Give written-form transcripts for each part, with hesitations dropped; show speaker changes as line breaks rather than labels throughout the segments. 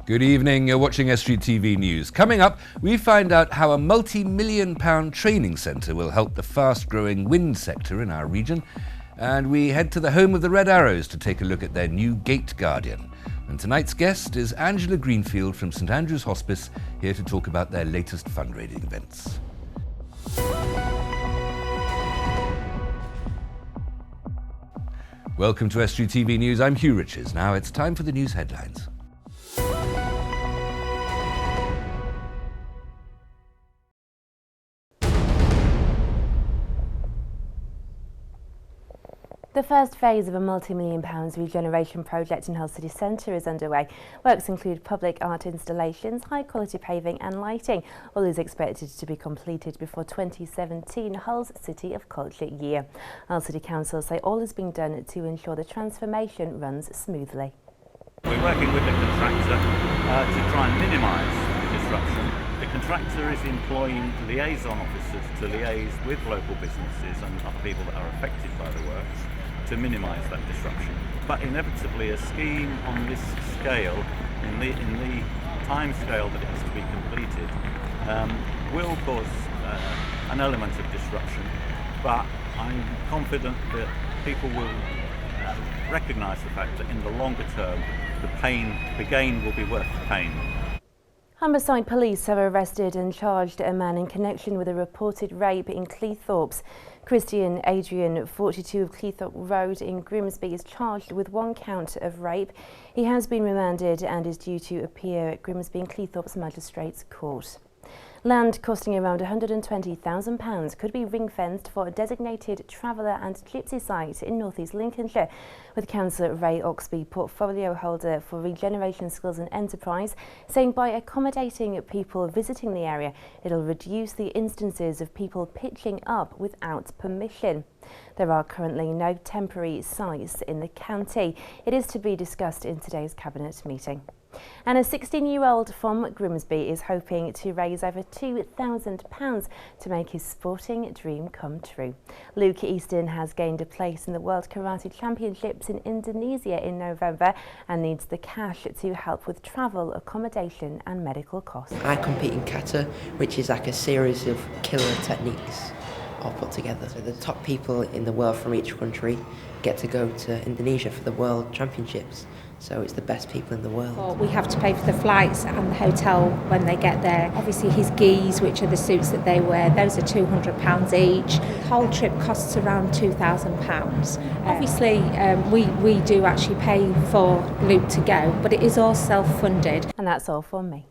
Good evening, you're watching Estuary TV News. Coming up, we find out how a multi-million-pound training centre will help the fast-growing wind sector in our region. And we head to the home of the Red Arrows to take a look at their new Gate Guardian. And tonight's guest is Angela Greenfield from St Andrew's Hospice, here to talk about their latest fundraising events. Welcome to Estuary TV News. I'm Hugh Riches. Now it's time for the news headlines.
The first phase of a multi-million pounds regeneration project in Hull City Centre is underway. Works include public art installations, high-quality paving and lighting. All is expected to be completed before 2017 Hull's City of Culture year. Hull City Council say all is being done to ensure the transformation runs smoothly.
We're working with the contractor to try and minimise the disruption. The contractor is employing liaison officers to liaise with local businesses and other people that are affected by the works to minimise that disruption. But inevitably a scheme on this scale, in the time scale that it has to be completed, will cause an element of disruption, but I'm confident that people will recognise the fact that in the longer term the gain will be worth the pain.
Humberside police have arrested and charged a man in connection with a reported rape in Cleethorpes. Christian Adrian, 42 of Cleethorpe Road in Grimsby, is charged with one count of rape. He has been remanded and is due to appear at Grimsby and Cleethorpes Magistrates Court. Land costing around £120,000 could be ring-fenced for a designated traveller and gypsy site in North East Lincolnshire, with Councillor Ray Oxby, portfolio holder for Regeneration Skills and Enterprise, saying by accommodating people visiting the area, it'll reduce the instances of people pitching up without permission. There are currently no temporary sites in the county. It is to be discussed in today's Cabinet meeting. And a 16-year-old from Grimsby is hoping to raise over £2,000 to make his sporting dream come true. Luke Easton has gained a place in the World Karate Championships in Indonesia in November and needs the cash to help with travel, accommodation and medical costs.
I compete in kata, which is like a series of killer techniques all put together. So the top people in the world from each country get to go to Indonesia for the World Championships. So it's the best people in the world.
Well, we have to pay for the flights and the hotel when they get there. Obviously his gis, which are the suits that they wear, those are £200 each. The whole trip costs around £2,000. Obviously we do actually pay for Luke to go, but it is all self-funded.
And that's all from me.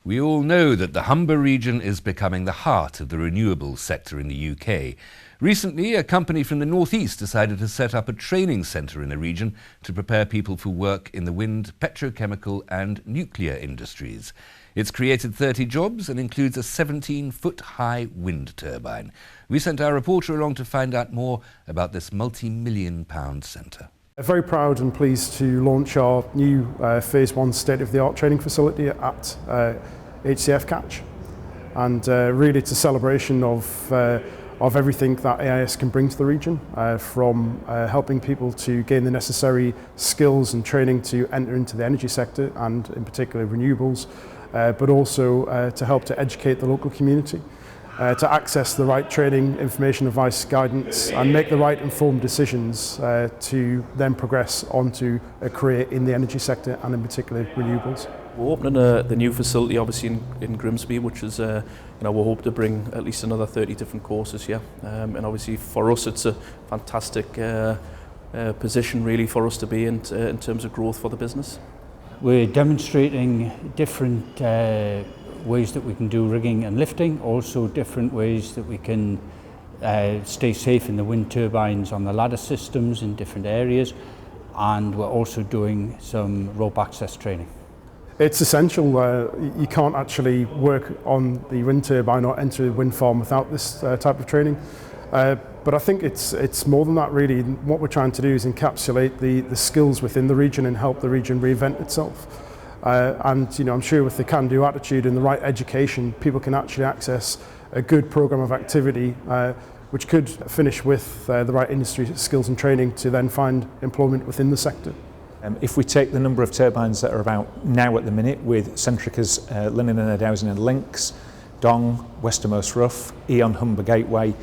We all know that the Humber region is becoming the heart of the renewables sector in the UK. Recently, a company from the northeast decided to set up a training centre in the region to prepare people for work in the wind, petrochemical and nuclear industries. It's created 30 jobs and includes a 17-foot-high wind turbine. We sent our reporter along to find out more about this multi-million-pound centre.
Very proud and pleased to launch our new Phase 1 state-of-the-art training facility at HCF Catch, and really it's a celebration of everything that AIS can bring to the region, from helping people to gain the necessary skills and training to enter into the energy sector and in particular renewables, but also to help to educate the local community. To access the right training, information, advice, guidance and make the right informed decisions to then progress onto a career in the energy sector and in particular renewables.
We're opening the new facility obviously in Grimsby, which is we hope to bring at least another 30 different courses here, and obviously for us it's a fantastic position really for us to be in terms of growth for the business.
We're demonstrating different ways that we can do rigging and lifting, also different ways that we can stay safe in the wind turbines on the ladder systems in different areas, and we're also doing some rope access training.
It's essential. You can't actually work on the wind turbine or enter a wind farm without this type of training. But I think it's more than that really. What we're trying to do is encapsulate the skills within the region and help the region reinvent itself. And I'm sure with the can-do attitude and the right education, people can actually access a good program of activity which could finish with the right industry skills and training to then find employment within the sector.
If we take the number of turbines that are about now at the minute with Centrica's Linen and Adowsing and Links, Dong, Westermost Rough, Eon Humber Gateway,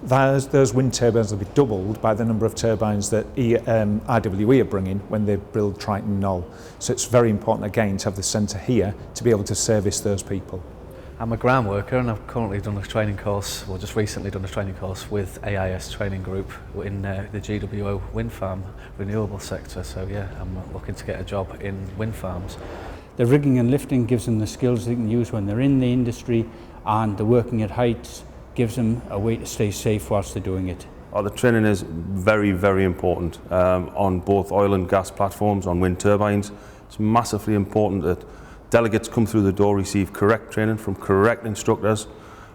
those wind turbines will be doubled by the number of turbines that RWE are bringing when they build Triton Knoll. So it's very important again to have the centre here to be able to service those people.
I'm a ground worker and I've currently done a training course, well just recently done a training course with AIS Training Group in the GWO wind farm renewable sector. So yeah, I'm looking to get a job in wind farms.
The rigging and lifting gives them the skills they can use when they're in the industry, and the working at heights gives them a way to stay safe whilst they're doing it.
The training is very, very important on both oil and gas platforms, on wind turbines. It's massively important that delegates come through the door, receive correct training from correct instructors,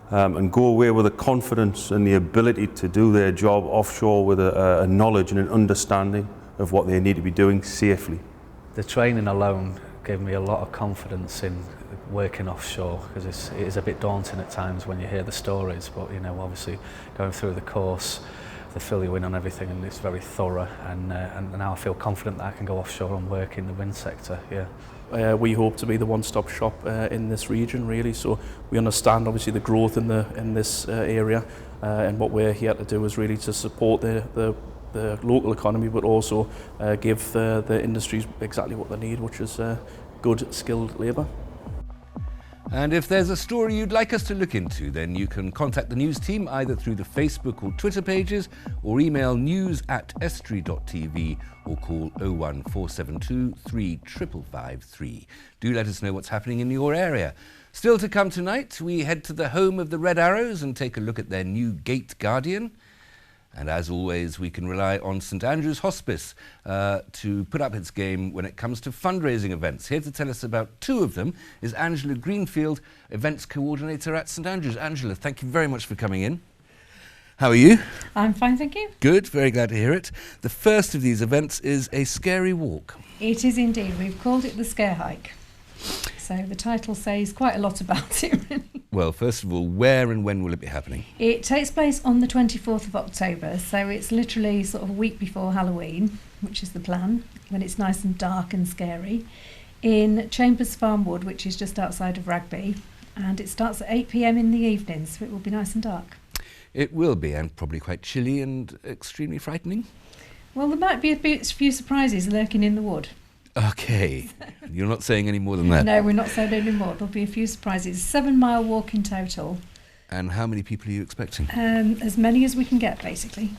and go away with a confidence and the ability to do their job offshore with a knowledge and an understanding of what they need to be doing safely.
The training alone gave me a lot of confidence in working offshore, because it is a bit daunting at times when you hear the stories, but you know, obviously going through the course, they fill you in on everything and it's very thorough, and now I feel confident that I can go offshore and work in the wind sector. Yeah.
We hope to be the one-stop shop in this region, really. So we understand obviously the growth in this area, and what we're here to do is really to support the local economy, but also give the industries exactly what they need, which is good skilled labour.
And if there's a story you'd like us to look into, then you can contact the news team either through the Facebook or Twitter pages, or email news@estuary.tv, or call 01472 3553. Do let us know what's happening in your area. Still to come tonight, we head to the home of the Red Arrows and take a look at their new Gate Guardian. And as always, we can rely on St Andrew's Hospice to put up its game when it comes to fundraising events. Here to tell us about two of them is Angela Greenfield, Events Coordinator at St Andrew's. Angela, thank you very much for coming in. How are you?
I'm fine, thank you.
Good, very glad to hear it. The first of these events is a scary walk.
It is indeed. We've called it the Scare Hike. So the title says quite a lot about it, really.
Well, first of all, where and when will it be happening?
It takes place on the 24th of October, so it's literally sort of a week before Halloween, which is the plan, when it's nice and dark and scary, in Chambers Farmwood, which is just outside of Rugby, and it starts at 8 p.m. in the evening, so it will be nice and dark.
It will be, and probably quite chilly and extremely frightening.
Well, there might be a few surprises lurking in the wood.
Okay, you're not saying any more than that?
No, we're not saying any more. There'll be a few surprises. 7-mile walk in total.
And how many people are you expecting?
As many as we can get, basically.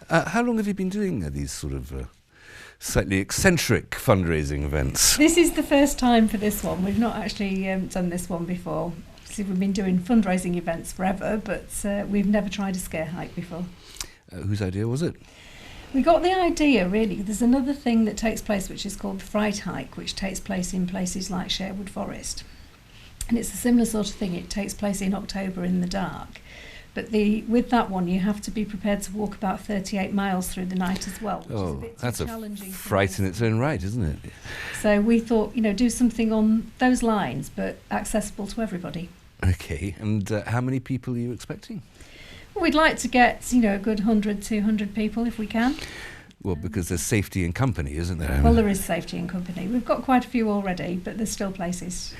How long have you been doing these sort of slightly eccentric fundraising events?
This is the first time for this one. We've not actually done this one before. See, we've been doing fundraising events forever, but we've never tried a scare hike before.
Whose idea was it?
We got the idea, really. There's another thing that takes place which is called the Fright Hike, which takes place in places like Sherwood Forest. And it's a similar sort of thing. It takes place in October in the dark. But with that one, you have to be prepared to walk about 38 miles through the night as well, which is a bit
that's
challenging.
A fright in its own right, isn't it?
So we thought, do something on those lines, but accessible to everybody.
Okay, and how many people are you expecting?
We'd like to get, a good 100, 200 people if we can.
Well, because there's safety in company, isn't there?
Well, there is safety in company. We've got quite a few already, but there's still places.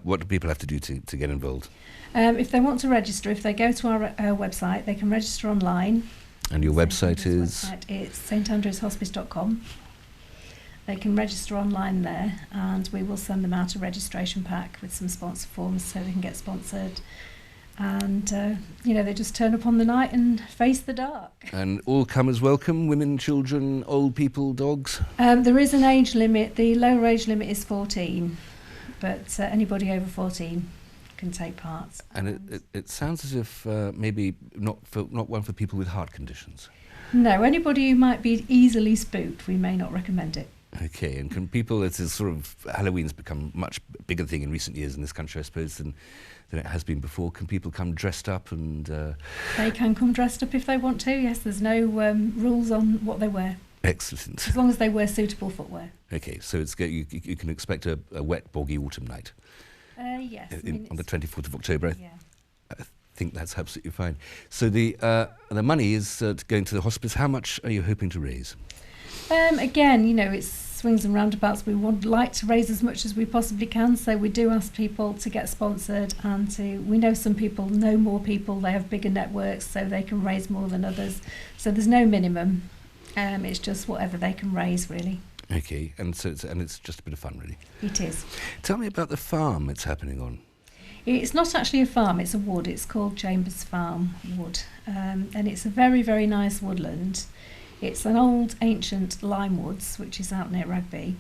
What do people have to do to get involved?
If they want to register, if they go to our website, they can register online.
And your website is?
It's standrewshospice.com. They can register online there, and we will send them out a registration pack with some sponsor forms so they can get sponsored. And, they just turn up on the night and face the dark.
And all comers welcome, women, children, old people, dogs?
There is an age limit. The lower age limit is 14, but anybody over 14 can take part.
And it sounds as if maybe not one for people with heart conditions.
No, anybody who might be easily spooked, we may not recommend it.
Okay, and can people, it's a sort of, Halloween's become a much bigger thing in recent years in this country, I suppose, than it has been before. Can people come dressed up and...
They can come dressed up if they want to, yes. There's no rules on what they wear.
Excellent.
As long as they wear suitable footwear.
Okay, so you can expect a wet, boggy autumn night.
Yes.
On the 24th of October.
Yeah.
think that's absolutely fine. So the money is going to the hospice. How much are you hoping to raise?
Again, it's swings and roundabouts. We would like to raise as much as we possibly can, so we do ask people to get sponsored, and we know some people know more people, they have bigger networks, so they can raise more than others. So there's no minimum. It's just whatever they can raise, really.
Okay, and so it's just a bit of fun, really.
It is.
Tell me about the farm it's happening on.
It's not actually a farm, it's a wood. It's called Chambers Farm Wood, and it's a very, very nice woodland. It's an old ancient lime woods, which is out near Rugby.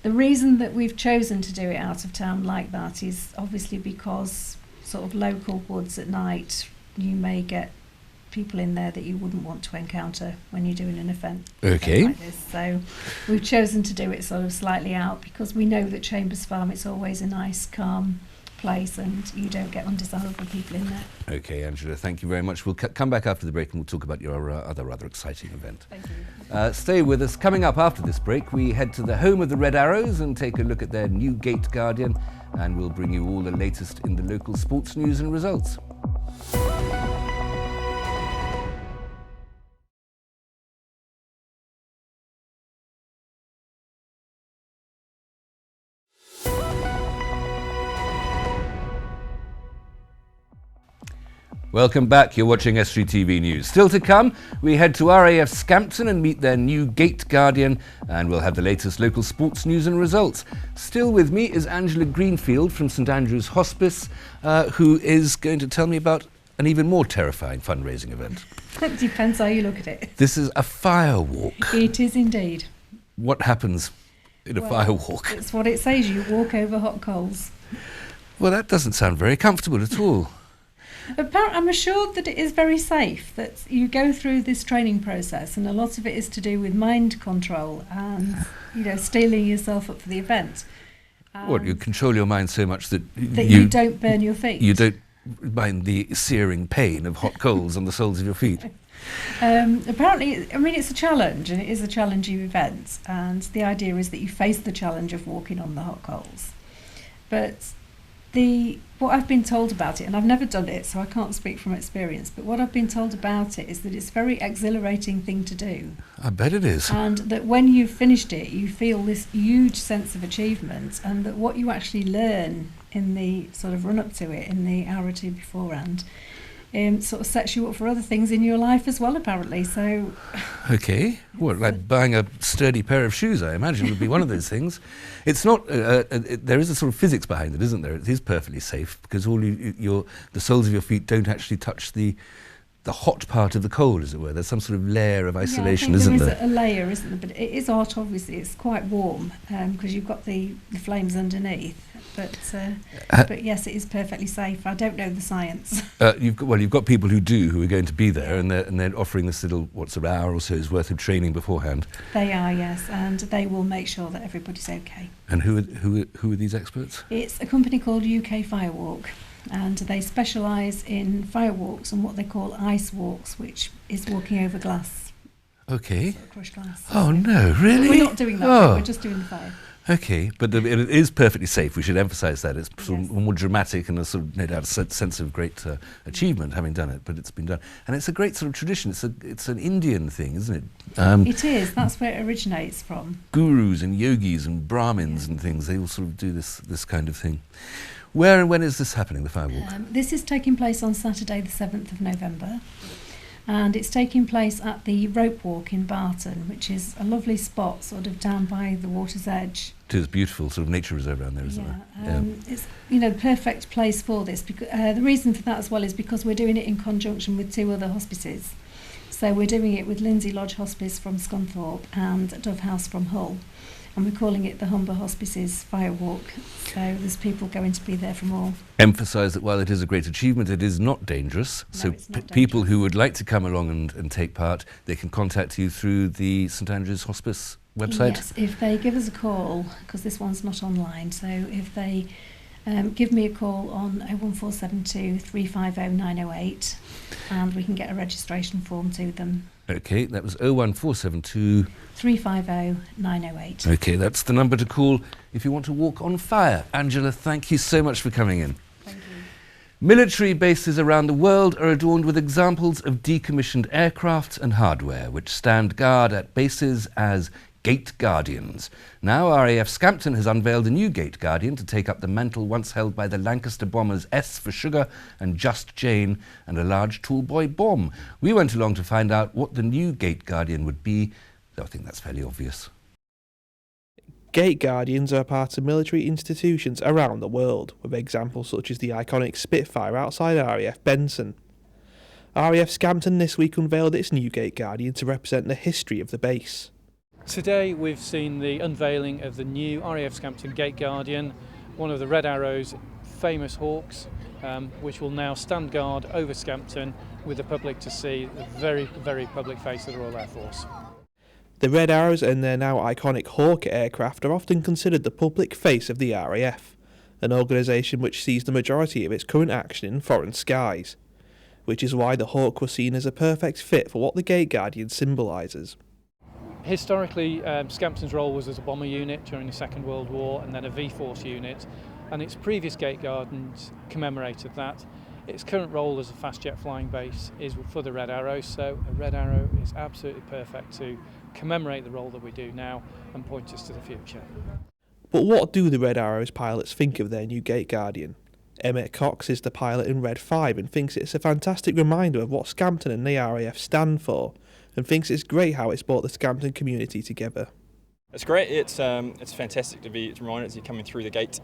The reason that we've chosen to do it out of town like that is obviously because sort of local woods at night, you may get people in there that you wouldn't want to encounter when you're doing an event
Okay.
like this. So we've chosen to do it sort of slightly out because we know that Chambers Farm, it's always a nice, calm place and you don't get undesirable people in there.
Okay, Angela, thank you very much. We'll come back after the break and we'll talk about your other rather exciting event.
Thank you.
Stay with us. Coming up after this break, we head to the home of the Red Arrows and take a look at their new Gate Guardian, and we'll bring you all the latest in the local sports news and results. Welcome back, you're watching Estuary TV News. Still to come, we head to RAF Scampton and meet their new Gate Guardian, and we'll have the latest local sports news and results. Still with me is Angela Greenfield from St Andrew's Hospice, who is going to tell me about an even more terrifying fundraising event.
It depends how you look at it.
This is a fire walk.
It is indeed.
What happens in a fire walk?
It's what it says, you walk over hot coals.
Well, that doesn't sound very comfortable at all.
I'm assured that it is very safe, that you go through this training process and a lot of it is to do with mind control and, steeling yourself up for the event.
What, you control your mind so much that
you don't burn your feet?
You don't mind the searing pain of hot coals on the soles of your feet?
Apparently, it's a challenge, and it is a challenging event, and the idea is that you face the challenge of walking on the hot coals. But what I've been told about it, and I've never done it, so I can't speak from experience, but what I've been told about it is that it's a very exhilarating thing to do.
I bet it is.
And that when you've finished it, you feel this huge sense of achievement, and that what you actually learn in the sort of run-up to it, in the hour or two beforehand, sort of sets you up for other things in your life as well, apparently. So,
okay, like buying a sturdy pair of shoes, I imagine, would be one of those things. It's not. There is a sort of physics behind it, isn't there? It is perfectly safe because all the soles of your feet don't actually touch the hot part of the coal, as it were. There's some sort of layer of isolation, isn't there?
There is a layer, isn't there? But it is hot, obviously. It's quite warm because you've got the flames underneath. But yes, it is perfectly safe. I don't know the science.
You've got people who are going to be there, and they're offering this little an hour or so's worth of training beforehand.
They are, yes, and they will make sure that everybody's okay.
And who are these experts?
It's a company called UK Firewalk, and they specialise in firewalks and what they call ice walks, which is walking over glass.
Okay.
Sort of crushed glass.
Oh no, really?
We're not doing that.
Oh.
We're just doing the fire.
Okay, but it is perfectly safe. We should emphasise that. It's sort of more dramatic and a sort of, no doubt, a sense of great achievement having done it, but it's been done. And it's a great sort of tradition. It's an Indian thing, isn't it?
It is. That's where it originates from.
Gurus and yogis and Brahmins and things, they all sort of do this kind of thing. Where and when is this happening, the firewalk?
This is taking place on Saturday the 7th of November. And it's taking place at the Rope Walk in Barton, which is a lovely spot sort of down by the water's edge.
It is beautiful, sort of nature reserve around there, isn't there?
It's the perfect place for this. Because, the reason for that as well is because we're doing it in conjunction with two other hospices. So we're doing it with Lindsay Lodge Hospice from Scunthorpe and Dove House from Hull. And we're calling it the Humber Hospices Fire Walk. So there's people going to be there from all.
Emphasise that while it is a great achievement, it is not dangerous.
No,
so
it's not dangerous.
People who would like to come along and take part, they can contact you through the St Andrew's Hospice website?
Yes, if they give us a call, because this one's not online, so if they give me a call on 01472 350 908 and we can get a registration form to them.
Okay, that was 01472
350 908.
Okay, that's the number to call if you want to walk on fire. Angela, thank you so much for coming in.
Thank you.
Military bases around the world are adorned with examples of decommissioned aircraft and hardware, which stand guard at bases as Gate Guardians. Now RAF Scampton has unveiled a new Gate Guardian to take up the mantle once held by the Lancaster bombers S for Sugar and Just Jane and a large tall boy bomb. We went along to find out what the new Gate Guardian would be, though I think that's fairly obvious.
Gate Guardians are part of military institutions around the world, with examples such as the iconic Spitfire outside RAF Benson. RAF Scampton this week unveiled its new Gate Guardian to represent the history of the base.
Today we've seen the unveiling of the new RAF Scampton Gate Guardian, one of the Red Arrow's famous hawks, which will now stand guard over Scampton with the public to see the very, very public face of the Royal Air Force.
The Red Arrows and their now iconic Hawk aircraft are often considered the public face of the RAF, an organisation which sees the majority of its current action in foreign skies, which is why the Hawk was seen as a perfect fit for what the Gate Guardian symbolises.
Historically, Scampton's role was as a bomber unit during the Second World War and then a V-Force unit, and its previous Gate Guardians commemorated that. Its current role as a fast jet flying base is for the Red Arrow, so a Red Arrow is absolutely perfect to commemorate the role that we do now and point us to the future.
But what do the Red Arrows pilots think of their new Gate Guardian? Emmett Cox is the pilot in Red 5 and thinks it's a fantastic reminder of what Scampton and the RAF stand for, and thinks it's great how it's brought the Scampton community together.
It's great. It's fantastic to be reminded as you're coming through the gate.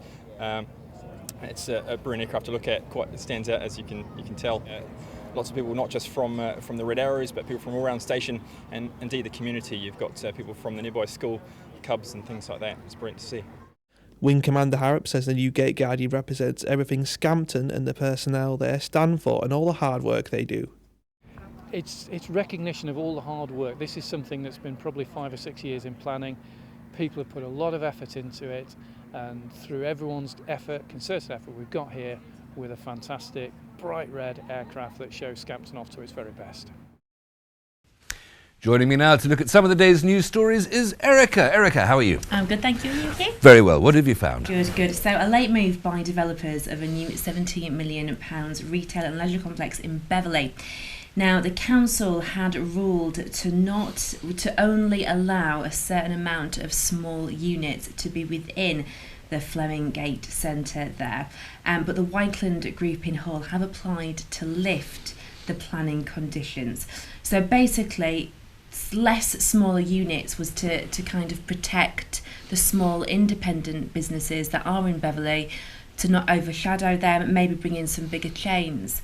It's a brilliant aircraft to look at. It stands out, as you can tell. Lots of people, not just from the Red Arrows, but people from all around the station, and indeed the community. You've got people from the nearby school, Cubs and things like that. It's brilliant to see.
Wing Commander Harrop says the new Gate Guardian represents everything Scampton and the personnel there stand for and all the hard work they do.
It's recognition of all the hard work. This is something that's been probably 5 or 6 years in planning. People have put a lot of effort into it, and through everyone's effort, concerted effort, we've got here with a fantastic bright red aircraft that shows Scampton off to its very best.
Joining me now to look at some of the day's news stories is Erica. Erica, how are you?
I'm good, thank you. Are you okay?
Very well. What have you found?
Good. So a late move by developers of a new £70 million retail and leisure complex in Beverley. Now, the council had ruled to only allow a certain amount of small units to be within the Fleming Gate Centre there. But the Whiteland Group in Hull have applied to lift the planning conditions. So basically, less smaller units was to kind of protect the small independent businesses that are in Beverley, to not overshadow them and maybe bring in some bigger chains.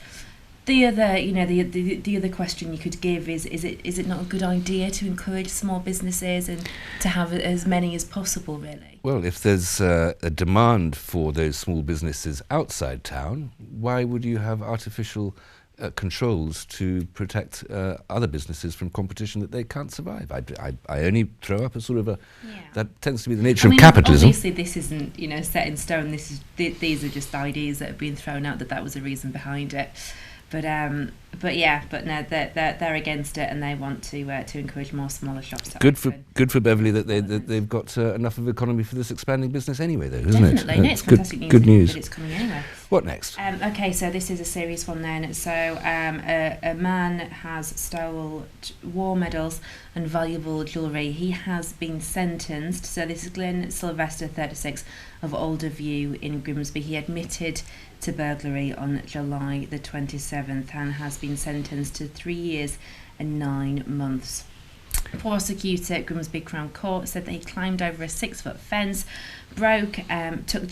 The other, the other question you could give is it not a good idea to encourage small businesses and to have as many as possible, really?
Well, if there's a demand for those small businesses outside town, why would you have artificial controls to protect other businesses from competition that they can't survive? I only throw up a sort of a... Yeah. That tends to be the nature of capitalism.
Obviously, this isn't set in stone. These are just ideas that have been thrown out that was the reason behind it. But no, they're against it, and they want to encourage more smaller shops to open.
Good for Beverley that they've got enough of economy for this expanding business anyway, though, isn't it?
Definitely, it's fantastic news.
Good news.
That it's coming anyway.
What next?
Okay, so this is a serious one then. So a man has stolen war medals and valuable jewellery. He has been sentenced. So this is Glenn Sylvester, 36, of Alderview in Grimsby. He admitted to burglary on July the 27th and has been sentenced to 3 years and 9 months. Prosecutor at Grimsby Crown Court said that he climbed over a 6-foot fence, took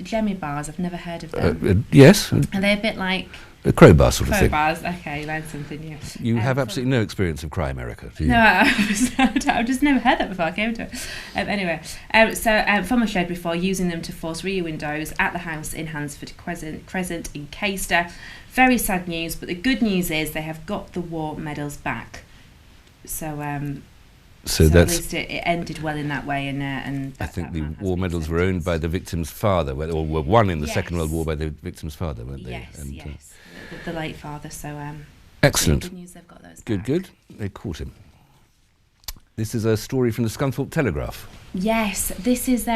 Jemmy bars? I've never heard of them.
Yes.
Are they a bit like...
A crowbar sort of thing.
Crowbars, okay, learned something new.
You have absolutely no experience of crime, Erica, do you?
No, I've just never heard that before I came to it. Anyway, from a shed before, using them to force rear windows at the house in Hansford Crescent in Caister. Very sad news, but the good news is they have got the war medals back. So at least it ended well in that way, and
I think the war medals were owned by the victim's father, or were won in the Second World War by the victim's father, weren't they?
Yes, the late father. So
excellent.
Good news, they've got those back.
Good. They caught him. This is a story from the Scunthorpe Telegraph.
Yes, this is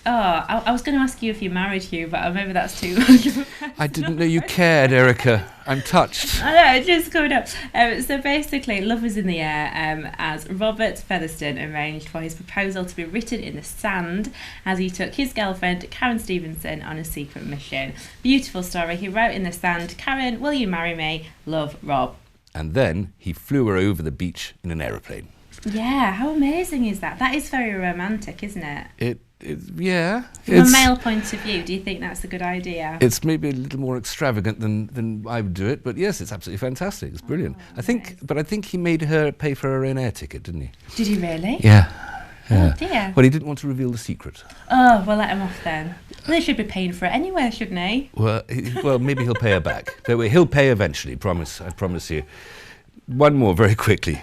I was going to ask you if you're married, Hugh, but maybe that's too much of a question.
I didn't know you cared, Erica. I'm touched.
I know, it's just coming up. So basically, love was in the air as Robert Featherstone arranged for his proposal to be written in the sand as he took his girlfriend, Karen Stevenson, on a secret mission. Beautiful story. He wrote in the sand, "Karen, will you marry me? Love, Rob."
And then he flew her over the beach in an aeroplane.
Yeah, how amazing is that? That is very romantic, isn't it?
Yeah.
From a male point of view, do you think that's a good idea?
It's maybe a little more extravagant than I would do it, but yes, it's absolutely fantastic. It's brilliant. I think he made her pay for her own air ticket, didn't he?
Did he really?
Yeah.
Oh dear.
Well, he didn't want to reveal the secret.
Oh, well, let him off then. Well, he should be paying for it anyway, shouldn't he?
Well, maybe he'll pay her back. Don't worry, he'll pay eventually, I promise you. One more, very quickly.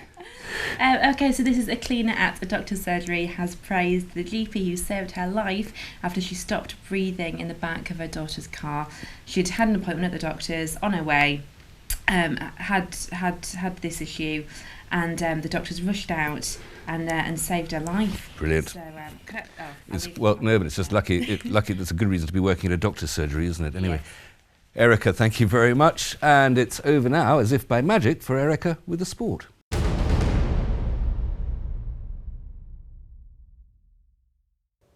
Okay, so this is a cleaner at a doctor's surgery has praised the GP who saved her life after she stopped breathing in the back of her daughter's car. She'd had an appointment at the doctor's on her way, had this issue, and the doctors rushed out and saved her life.
Brilliant.
So,
but it's just lucky. Lucky that's a good reason to be working at a doctor's surgery, isn't it? Anyway. Yes. Erica, thank you very much. And it's over now, as if by magic, for Erica with the sport.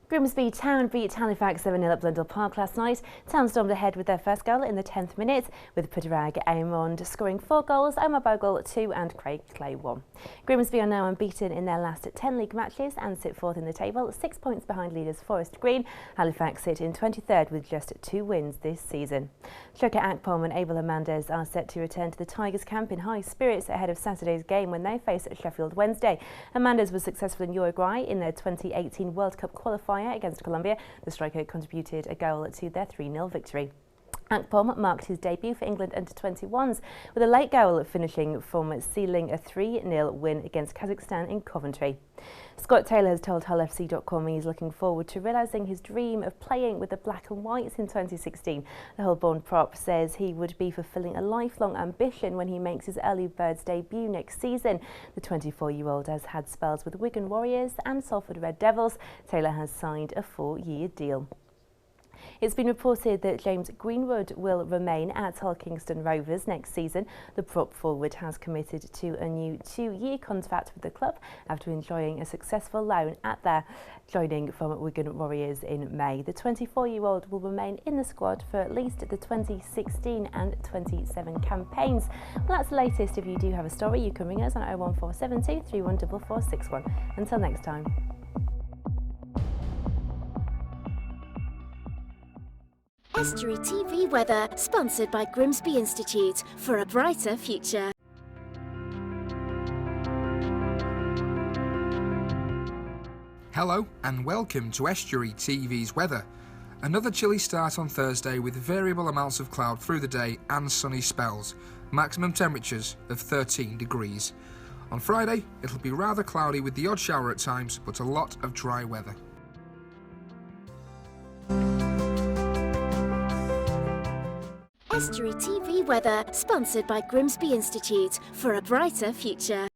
Grimsby Town beat Halifax 7-0 at Blundell Park last night. Town stormed ahead with their first goal in the 10th minute, with Pudrag Aymond scoring 4 goals, Omar Bogle 2 and Craig Clay 1. Grimsby are now unbeaten in their last 10 league matches and sit 4th in the table, 6 points behind leaders Forest Green. Halifax sit in 23rd with just 2 wins this season. Shoka Akpom and Abel Hernandez are set to return to the Tigers camp in high spirits ahead of Saturday's game when they face Sheffield Wednesday. Hernandez was successful in Uruguay in their 2018 World Cup qualifier against Colombia. The striker contributed a goal to their 3-0 victory. Akpom marked his debut for England under-21s with a late goal finishing from sealing a 3-0 win against Kazakhstan in Coventry. Scott Taylor has told HullFC.com he's looking forward to realising his dream of playing with the Black and Whites in 2016. The Hull-born prop says he would be fulfilling a lifelong ambition when he makes his early birds debut next season. The 24-year-old has had spells with Wigan Warriors and Salford Red Devils. Taylor has signed a 4-year deal. It's been reported that James Greenwood will remain at Hull Kingston Rovers next season. The prop forward has committed to a new 2-year contract with the club after enjoying a successful loan at there, joining from Wigan Warriors in May. The 24-year-old will remain in the squad for at least the 2016 and 27 campaigns. Well, that's the latest. If you do have a story, you can ring us on 01472 314461. Until next time.
Estuary TV weather, sponsored by Grimsby Institute for a brighter future.
Hello and welcome to Estuary TV's weather. Another chilly start on Thursday with variable amounts of cloud through the day and sunny spells. Maximum temperatures of 13 degrees. On Friday, it'll be rather cloudy with the odd shower at times, but a lot of dry weather.
Estuary TV weather, sponsored by Grimsby Institute for a brighter future.